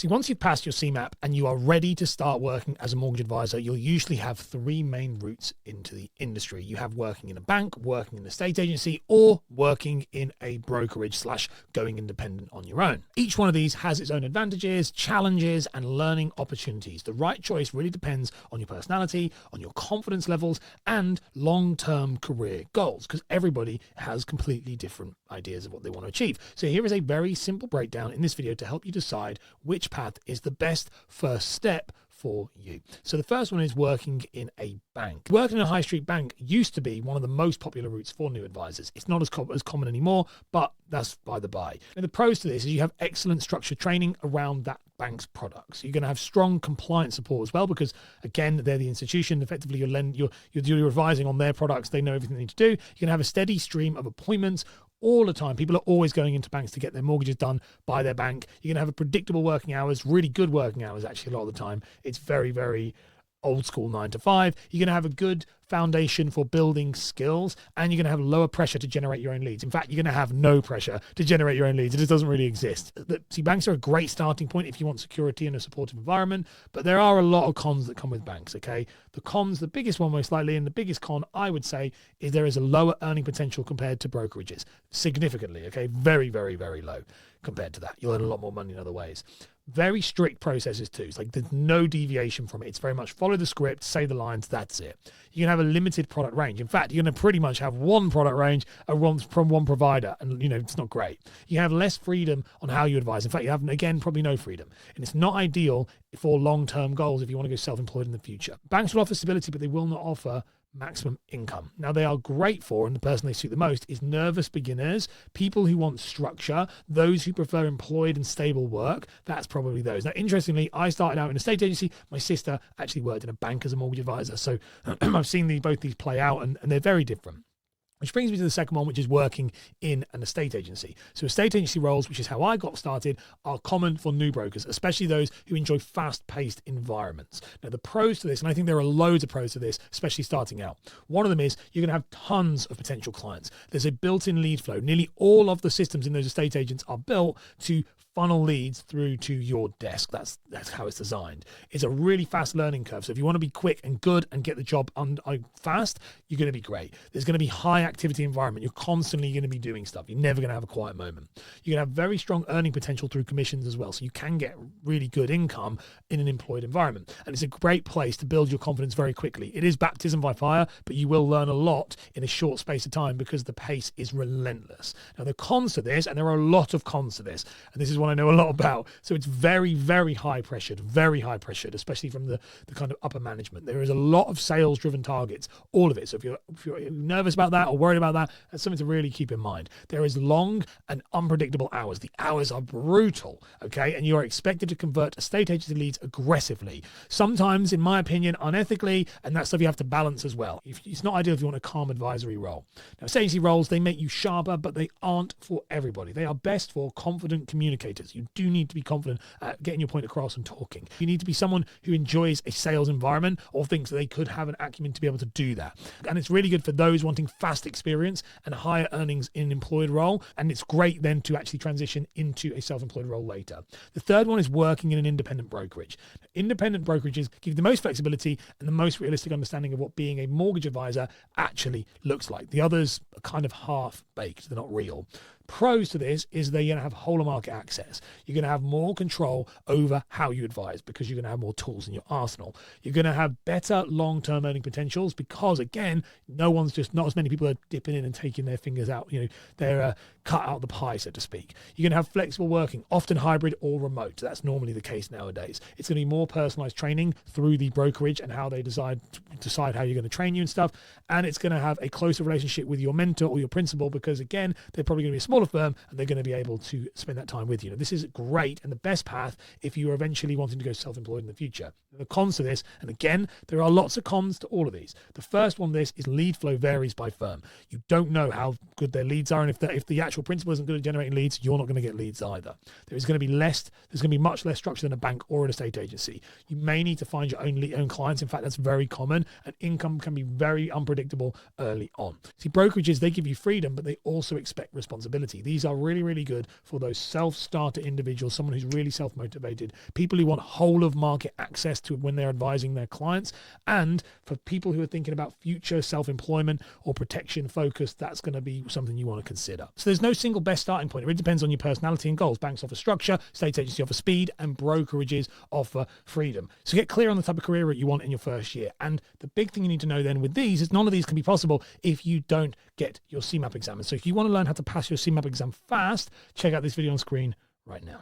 See, once you've passed your CMAP and you are ready to start working as a mortgage advisor, you'll usually have three main routes into the industry. You have working in a bank, working in an estate agency, or working in a brokerage / going independent on your own. Each one of these has its own advantages, challenges, and learning opportunities. The right choice really depends on your personality, on your confidence levels, and long-term career goals, because everybody has completely different ideas of what they want to achieve. So here is a very simple breakdown in this video to help you decide which path is the best first step for you. So the first one is working in a bank. Working in a high street bank used to be one of the most popular routes for new advisors. It's not as common anymore, but that's by the by. And the pros to this is you have excellent structured training around that bank's products. You're going to have strong compliance support as well, because again, they're the institution. Effectively, you're advising on their products. They know everything they need to do. You're going to have a steady stream of appointments all the time. People are always going into banks to get their mortgages done by their bank. You're going to have a predictable working hours, really good working hours actually a lot of the time. It's very, very old school 9 to 5. You're going to have a good foundation for building skills, and you're going to have lower pressure to generate your own leads. In fact, you're going to have no pressure to generate your own leads. It just doesn't really exist. See, banks are a great starting point if you want security and a supportive environment, but there are a lot of cons that come with banks, okay? The cons, the biggest one most likely, and the biggest con I would say, is there is a lower earning potential compared to brokerages. Significantly, okay? Very, very, very low compared to that. You'll earn a lot more money in other ways. Very strict processes too. It's like there's no deviation from it. It's very much follow the script, say the lines, that's it. You can have a limited product range. In fact, you're going to pretty much have one product range from one provider, and it's not great. You have less freedom on how you advise. In fact, you have, again, probably no freedom. And it's not ideal for long-term goals if you want to go self-employed in the future. Banks will offer stability, but they will not offer maximum income. Now, they are great for, and the person they suit the most is nervous beginners, people who want structure, those who prefer employed and stable work. That's probably those. Now, interestingly, I started out in a estate agency. My sister actually worked in a bank as a mortgage advisor. So I've seen both these play out, and they're very different. Which brings me to the second one, which is working in an estate agency. So estate agency roles, which is how I got started, are common for new brokers, especially those who enjoy fast-paced environments. Now, the pros to this, and I think there are loads of pros to this, especially starting out. One of them is you're going to have tons of potential clients. There's a built-in lead flow. Nearly all of the systems in those estate agents are built to funnel leads through to your desk. That's how it's designed. It's a really fast learning curve. So if you want to be quick and good and get the job fast, you're going to be great. There's going to be high activity environment. You're constantly going to be doing stuff. You're never going to have a quiet moment. You're going to have very strong earning potential through commissions as well. So you can get really good income in an employed environment. And it's a great place to build your confidence very quickly. It is baptism by fire, but you will learn a lot in a short space of time because the pace is relentless. Now, the cons to this, and there are a lot of cons to this, and this is one I know a lot about. So it's very, very high pressured, especially from the kind of upper management. There is a lot of sales driven targets, all of it. So if you're nervous about that or worried about that, that's something to really keep in mind. There is long and unpredictable hours. The hours are brutal, okay? And you are expected to convert estate agency leads aggressively, sometimes, in my opinion, unethically, and that's stuff you have to balance as well. It's not ideal if you want a calm advisory role. Now, estate agency roles, they make you sharper, but they aren't for everybody. They are best for confident communicators. You do need to be confident at getting your point across and talking. You need to be someone who enjoys a sales environment or thinks that they could have an acumen to be able to do that. And it's really good for those wanting fast experience and higher earnings in an employed role. And it's great then to actually transition into a self-employed role later. The third one is working in an independent brokerage. Independent brokerages give you the most flexibility and the most realistic understanding of what being a mortgage advisor actually looks like. The others are kind of half-baked. They're not real. Pros to this is they're going to have whole of market access. You're going to have more control over how you advise because you're going to have more tools in your arsenal. You're going to have better long-term earning potentials because, again, not as many people are dipping in and taking their fingers out. They're cut out the pie, so to speak. You're going to have flexible working, often hybrid or remote. That's normally the case nowadays. It's going to be more personalized training through the brokerage and how they decide how you're going to train you and stuff. And it's going to have a closer relationship with your mentor or your principal because, again, they're probably going to be a smaller firm and they're going to be able to spend that time with you. Now, this is great and the best path if you are eventually wanting to go self-employed in the future. The cons to this, and again, there are lots of cons to all of these. The first one of this is lead flow varies by firm. You don't know how good their leads are, and if the actual principal isn't good at generating leads, you're not going to get leads either. There's going to be much less structure than a bank or an estate agency. You may need to find your own clients. In fact, that's very common, and income can be very unpredictable early on. See, brokerages, they give you freedom, but they also expect responsibility. flexibility. These are really, really good for those self-starter individuals, someone who's really self-motivated, people who want whole of market access to when they're advising their clients, and for people who are thinking about future self-employment or protection focus, that's going to be something you want to consider. So there's no single best starting point. It really depends on your personality and goals. Banks offer structure, state agency offer speed, and brokerages offer freedom. So get clear on the type of career that you want in your first year. And the big thing you need to know then with these is none of these can be possible if you don't get your CMAP exam. And so if you want to learn how to pass your CMAP exam fast, check out this video on screen right now.